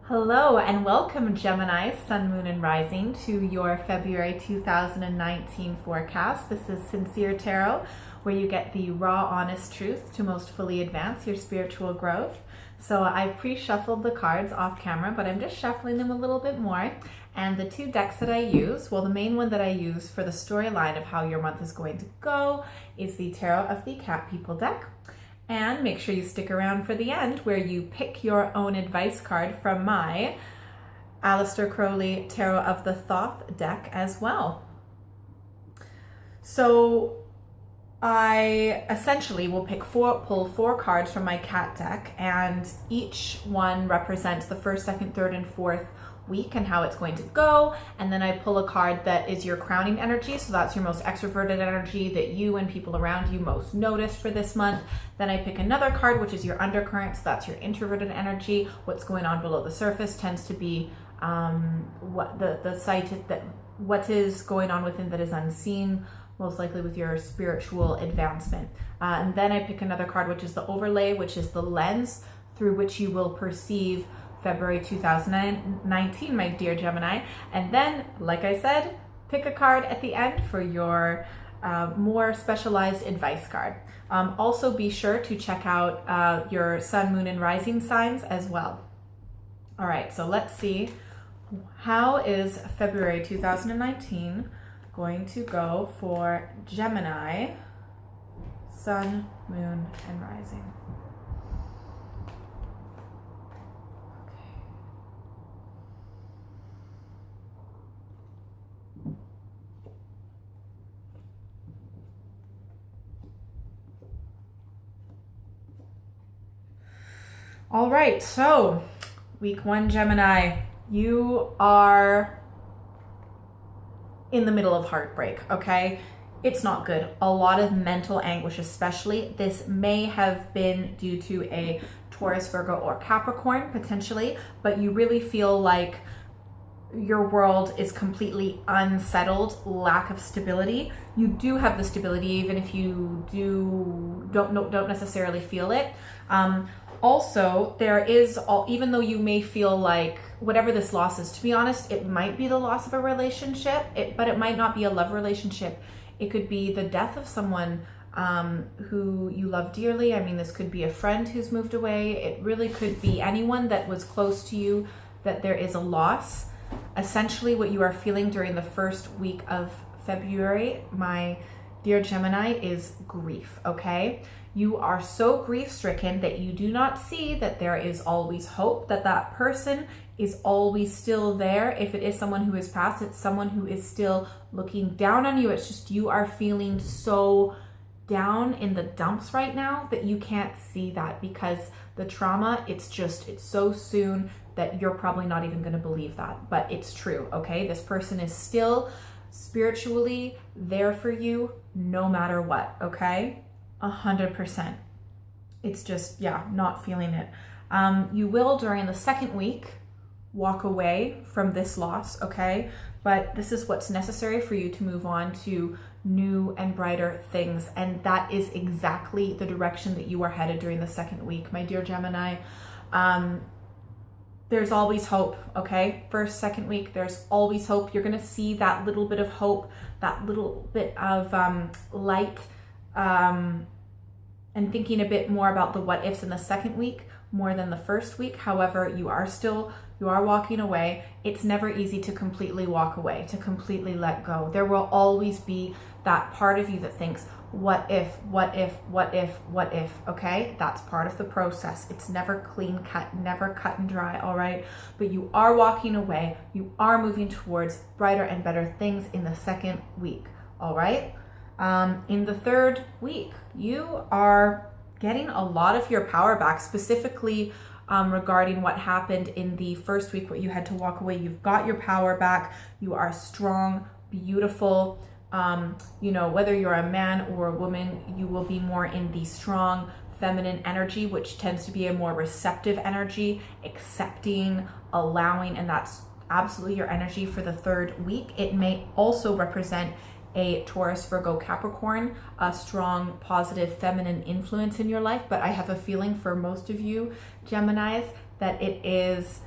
Hello and welcome, Gemini, Sun, Moon, and Rising, to your February 2019 forecast. This is Sincere Tarot, where you get the raw, honest truth to most fully advance your spiritual growth. So I've pre-shuffled the cards off camera, but I'm just shuffling them a little bit more. And the two decks that I use, well, the main one that I use for the storyline of how your month is going to go is the Tarot of the Cat People deck. And make sure you stick around for the end, where you pick your own advice card from my Aleister Crowley Tarot of the Thoth deck as well. So I essentially will pull four cards from my cat deck, and each one represents the first, second, third, and fourth week and how it's going to go. And then I pull a card that is your crowning energy, so that's your most extroverted energy that you and people around you most noticed for this month. Then I pick another card, which is your undercurrent, so that's your introverted energy. What's going on below the surface tends to be what is going on within that is unseen, most likely with your spiritual advancement. And then I pick another card, which is the overlay, which is the lens through which you will perceive February 2019, my dear Gemini. And then, like I said, pick a card at the end for your more specialized advice card. Also be sure to check out your Sun, Moon, and Rising signs as well. All right, so let's see. How is February 2019 going to go for Gemini, Sun, Moon, and Rising? All right, so week one, Gemini, you are in the middle of heartbreak, okay? It's not good. A lot of mental anguish, especially. This may have been due to a Taurus, Virgo, or Capricorn, potentially, but you really feel like your world is completely unsettled, lack of stability. You do have the stability, even if you don't necessarily feel it. Also, there is, even though you may feel like whatever this loss is, to be honest, it might be the loss of a relationship, but it might not be a love relationship. It could be the death of someone who you love dearly. I mean, this could be a friend who's moved away. It really could be anyone that was close to you, that there is a loss. Essentially, what you are feeling during the first week of February, my dear Gemini, is grief, okay? You are so grief-stricken that you do not see that there is always hope, that that person is always still there. If it is someone who has passed, it's someone who is still looking down on you. It's just you are feeling so down in the dumps right now that you can't see that, because the trauma, it's so soon that you're probably not even going to believe that. But it's true, okay? This person is still spiritually there for you no matter what, okay? 100%. It's just, not feeling it. You will, during the second week, walk away from this loss, okay? But this is what's necessary for you to move on to new and brighter things. And that is exactly the direction that you are headed during the second week, my dear Gemini. There's always hope, okay? First, second week, there's always hope. You're going to see that little bit of hope, that little bit of light, and thinking a bit more about the what ifs in the second week more than the first week. However, you are walking away. It's never easy to completely walk away, to completely let go. There will always be that part of you that thinks, what if, okay? That's part of the process. It's never clean cut, never cut and dry, all right? But you are walking away. You are moving towards brighter and better things in the second week, all right? In the third week, you are getting a lot of your power back, specifically regarding what happened in the first week where you had to walk away. You've got your power back. You are strong, beautiful. Whether you're a man or a woman, you will be more in the strong feminine energy, which tends to be a more receptive energy, accepting, allowing, and that's absolutely your energy for the third week. It may also represent a Taurus, Virgo, Capricorn, a strong, positive, feminine influence in your life. But I have a feeling for most of you Geminis that it is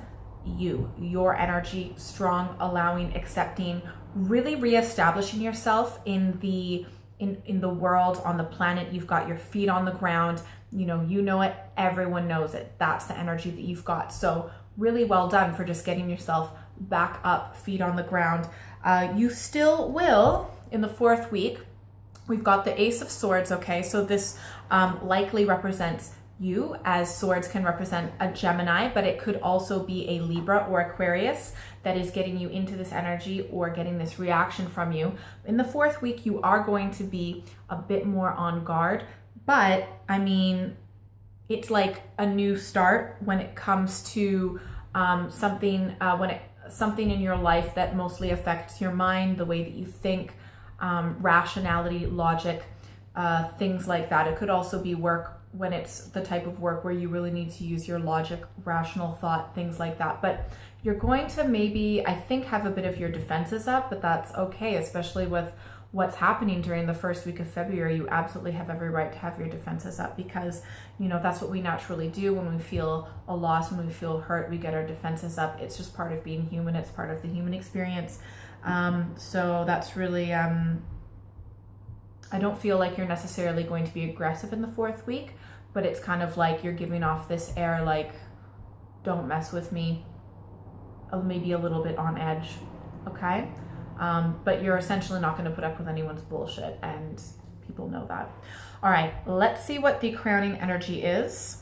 your energy, strong, allowing, accepting, really reestablishing yourself in the world, on the planet. You've got your feet on the ground. You know it, everyone knows it. That's the energy that you've got. So really well done for just getting yourself back up, feet on the ground. You still will in the 4th week. We've got the Ace of Swords, okay? So this likely represents you, as swords can represent a Gemini, but it could also be a Libra or Aquarius that is getting you into this energy or getting this reaction from you. In the 4th week, you are going to be a bit more on guard, but I mean, it's like a new start when it comes to something in your life that mostly affects your mind, the way that you think, rationality, logic, things like that. It could also be work, when it's the type of work where you really need to use your logic, rational thought, things like that. But you're going to maybe, I think, have a bit of your defenses up, but that's okay, especially with what's happening during the 1st week of February. You absolutely have every right to have your defenses up, because that's what we naturally do when we feel a loss, when we feel hurt. We get our defenses up. It's just part of being human. It's part of the human experience. So that's really, I don't feel like you're necessarily going to be aggressive in the 4th week, but it's kind of like you're giving off this air like, don't mess with me, maybe a little bit on edge, okay? But you're essentially not going to put up with anyone's bullshit, and people know that. All right, let's see what the crowning energy is.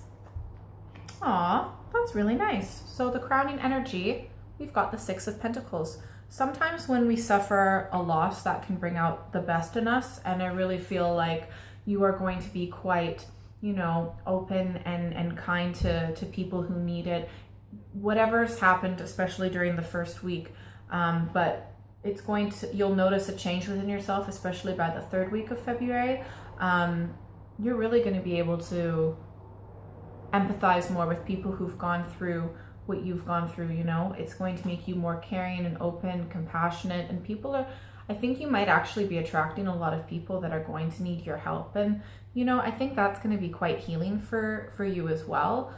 Aw, that's really nice. So the crowning energy, we've got the 6 of Pentacles. Sometimes when we suffer a loss, that can bring out the best in us, and I really feel like you are going to be quite, open and kind to people who need it. Whatever's happened, especially during the 1st week, but you'll notice a change within yourself, especially by the 3rd week of February. You're really going to be able to empathize more with people who've gone through what you've gone through. It's going to make you more caring and open, compassionate, and I think you might actually be attracting a lot of people that are going to need your help. And, I think that's going to be quite healing for you as well.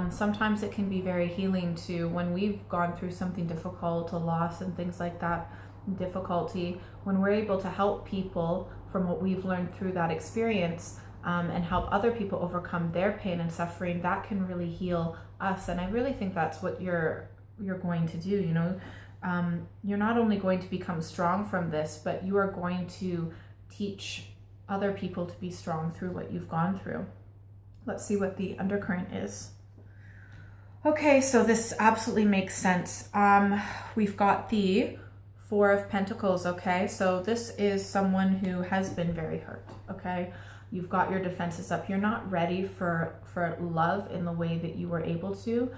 Sometimes it can be very healing too, when we've gone through something difficult, a loss and things like that, difficulty, when we're able to help people from what we've learned through that experience, and help other people overcome their pain and suffering, that can really heal us. And I really think that's what you're going to do. You're not only going to become strong from this, but you are going to teach other people to be strong through what you've gone through. Let's see what the undercurrent is. Okay, so this absolutely makes sense. We've got the 4 of Pentacles, okay? So this is someone who has been very hurt, okay? You've got your defenses up. You're not ready for love in the way that you were able to.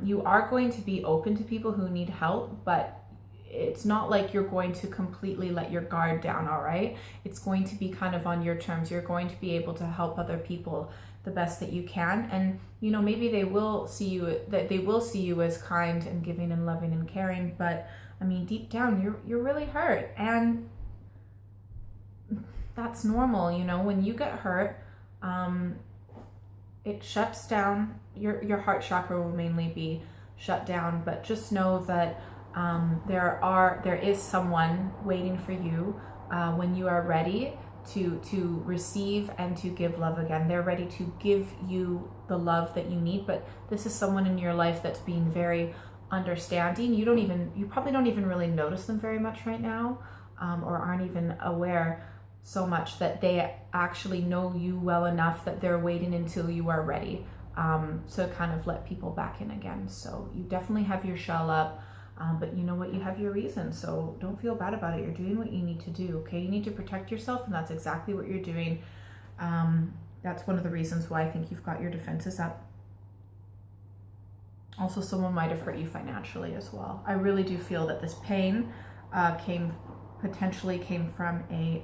You are going to be open to people who need help, but it's not like you're going to completely let your guard down, all right? It's going to be kind of on your terms. You're going to be able to help other people the best that you can. And, maybe they will see you as kind and giving and loving and caring, but I mean, deep down, you're really hurt. And that's normal. When you get hurt, it shuts down, your heart chakra will mainly be shut down, but just know that there is someone waiting for you when you are ready to receive and to give love again. They're ready to give you the love that you need, but this is someone in your life that's being very understanding. You probably don't even really notice them very much right now, or aren't even aware so much that they actually know you well enough that they're waiting until you are ready to kind of let people back in again. So you definitely have your shell up, but you know what, you have your reasons, so don't feel bad about it. You're doing what you need to do, okay? You need to protect yourself, and that's exactly what you're doing. That's one of the reasons why I think you've got your defenses up. Also, someone might have hurt you financially as well. I really do feel that this pain potentially came from a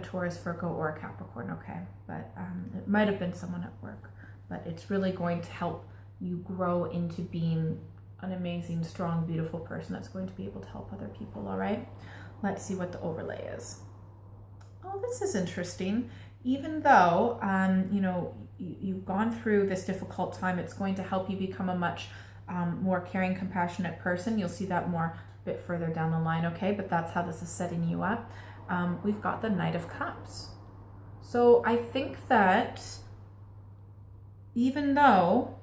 Taurus, Virgo, or a Capricorn, okay? But it might have been someone at work, but it's really going to help you grow into being an amazing, strong, beautiful person that's going to be able to help other people, all right? Let's see what the overlay is. Oh, this is interesting. Even though, you've gone through this difficult time, it's going to help you become a much more caring, compassionate person. You'll see that more a bit further down the line, okay? But that's how this is setting you up. We've got the Knight of Cups. So I think that even though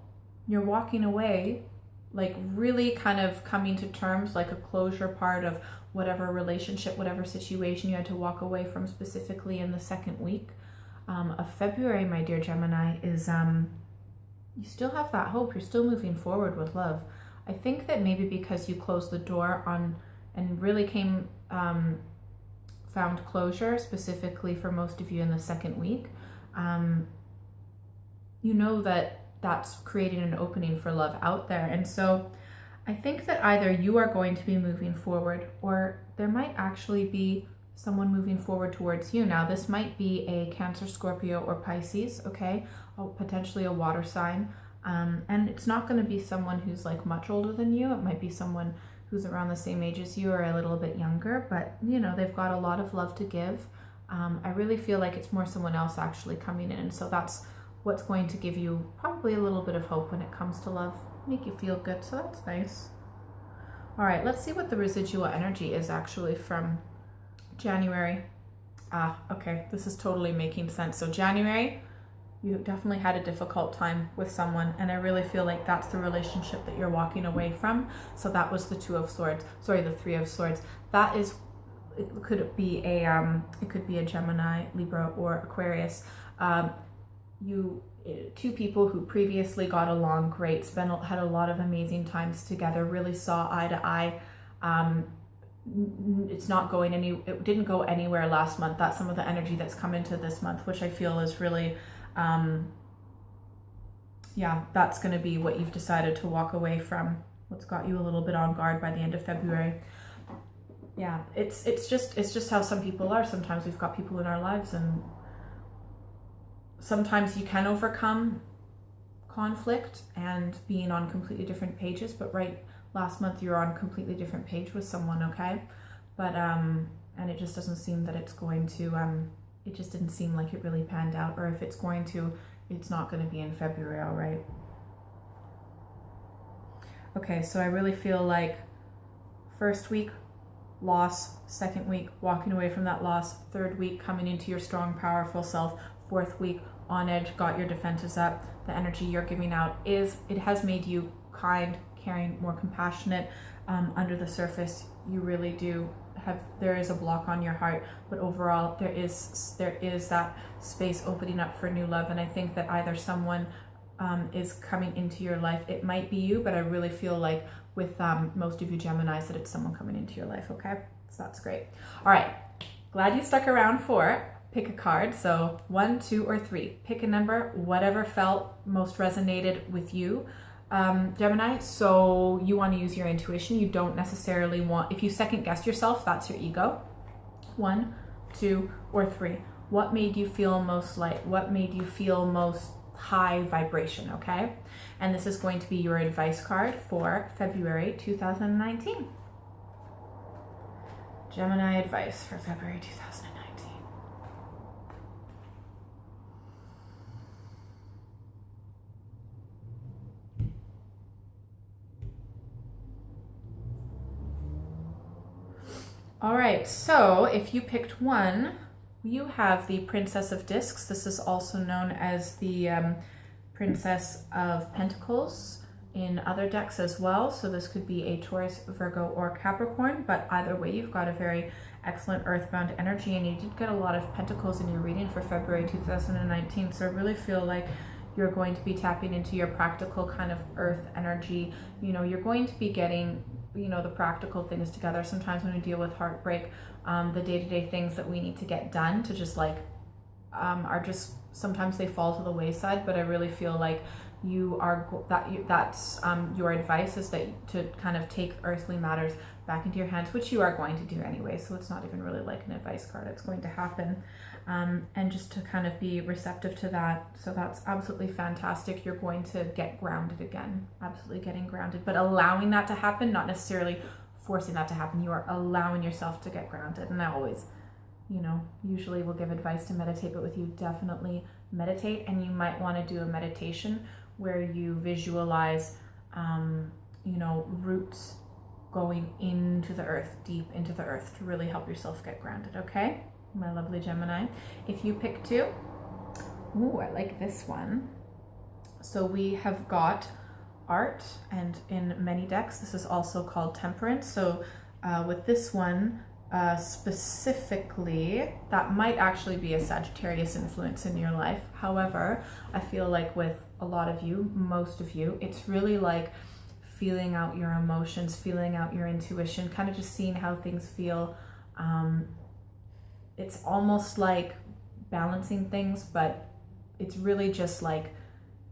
you're walking away, like really kind of coming to terms, like a closure part of whatever relationship, whatever situation you had to walk away from specifically in the second week of February, my dear Gemini, is you still have that hope. You're still moving forward with love. I think that maybe because you closed the door on and really found closure specifically for most of you in the second week, you know that that's creating an opening for love out there. And so I think that either you are going to be moving forward, or there might actually be someone moving forward towards you. Now, this might be a Cancer, Scorpio, or Pisces, okay? Or potentially a water sign. And it's not going to be someone who's like much older than you. It might be someone who's around the same age as you or a little bit younger, but you know, they've got a lot of love to give. I really feel like it's more someone else actually coming in. And so that's what's going to give you probably a little bit of hope when it comes to love, make you feel good. So that's nice. All right, let's see what the residual energy is actually from January. Okay, this is totally making sense. So January, you definitely had a difficult time with someone, and I really feel like that's the relationship that you're walking away from. So that was the Three of Swords. That is, it could be a Gemini, Libra, or Aquarius. Two people who previously got along great, had a lot of amazing times together, really saw eye to eye. It didn't go anywhere last month. That's some of the energy that's come into this month, which I feel is really, that's going to be what you've decided to walk away from. What's got you a little bit on guard by the end of February. Yeah, it's just how some people are. Sometimes we've got people in our lives, and sometimes you can overcome conflict and being on completely different pages, but last month you're on a completely different page with someone, okay? But and it just doesn't seem that it's going to it just didn't seem like it really panned out, or if it's going to, it's not going to be in February, all right? Okay, so I really feel like first week, loss, second week, walking away from that loss, third week, coming into your strong, powerful self, fourth week, on edge, got your defenses up. The energy you're giving out it has made you kind, caring, more compassionate. Under the surface, you really do there is a block on your heart, but overall there is that space opening up for new love. And I think that either someone is coming into your life. It might be you, but I really feel like with most of you Geminis that it's someone coming into your life, okay? So that's great. All right, glad you stuck around for it. Pick a card, so 1, 2, or 3. Pick a number, whatever felt most resonated with you, Gemini. So you want to use your intuition. You don't necessarily want, if you second guess yourself, that's your ego. 1, 2, or 3. What made you feel most light? What made you feel most high vibration, okay? And this is going to be your advice card for February 2019. Gemini advice for February 2019. All right, so if you picked 1, you have the Princess of Discs. This is also known as the Princess of Pentacles in other decks as well. So this could be a Taurus, Virgo, or Capricorn, but either way, you've got a very excellent earthbound energy, and you did get a lot of Pentacles in your reading for February 2019. So I really feel like you're going to be tapping into your practical kind of earth energy. You know, you're going to be getting, you know, the practical things together. Sometimes when we deal with heartbreak, the day-to-day things that we need to get done to just like are just, sometimes they fall to the wayside. But I really feel like that's your advice is that to kind of take earthly matters back into your hands, which you are going to do anyway, so it's not even really like an advice card. It's going to happen, and just to kind of be receptive to that. So that's absolutely fantastic. You're going to get grounded again, absolutely getting grounded, but allowing that to happen, not necessarily forcing that to happen. You are allowing yourself to get grounded. And I always, you know, usually will give advice to meditate, but with you, definitely meditate. And you might want to do a meditation where you visualize you know, roots going into the earth, deep into the earth, to really help yourself get grounded, okay? My lovely Gemini. If you pick 2, ooh, I like this one. So we have got art, and in many decks, this is also called temperance. So with this one, specifically, that might actually be a Sagittarius influence in your life. However, I feel like with a lot of you, most of you, it's really like feeling out your emotions, feeling out your intuition, kind of just seeing how things feel. It's almost like balancing things, but it's really just like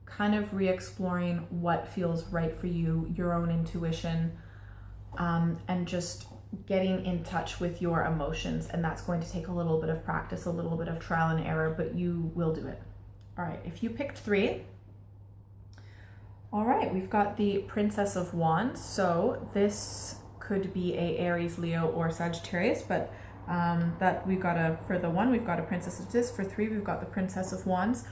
kind of re-exploring what feels right for you, your own intuition, and just getting in touch with your emotions. And that's going to take a little bit of practice, a little bit of trial and error, but you will do it. All right, if you picked 3, all right, we've got the Princess of Wands. So this could be a Aries, Leo, or Sagittarius, but that we've got for the 1, we've got a Princess of this. For 3, we've got the Princess of Wands.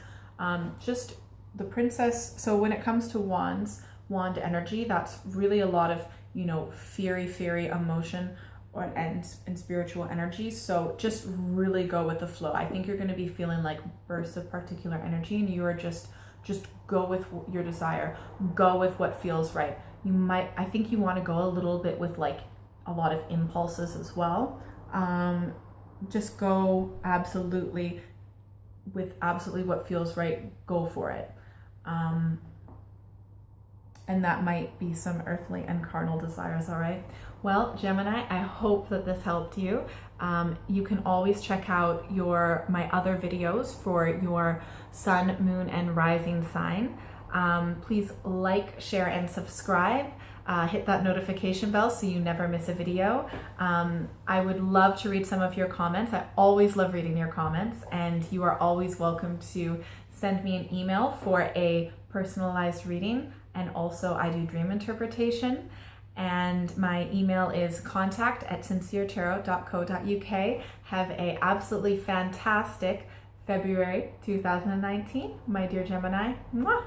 Just the princess. So when it comes to wands, wand energy, that's really a lot of, you know, fiery emotion and spiritual energy. So just really go with the flow. I think you're going to be feeling like bursts of particular energy, and you are just go with your desire, go with what feels right. I think you want to go a little bit with like a lot of impulses as well. Just go absolutely with what feels right, go for it. And that might be some earthly and carnal desires, all right? Well, Gemini, I hope that this helped you. You can always check out my other videos for your sun, moon, and rising sign. Please like, share, and subscribe. Hit that notification bell so you never miss a video. I would love to read some of your comments. I always love reading your comments, and you are always welcome to send me an email for a personalized reading. And also I do dream interpretation, and my email is contact@sinceretarot.co.uk. Have a absolutely fantastic February 2019, my dear Gemini. Mwah!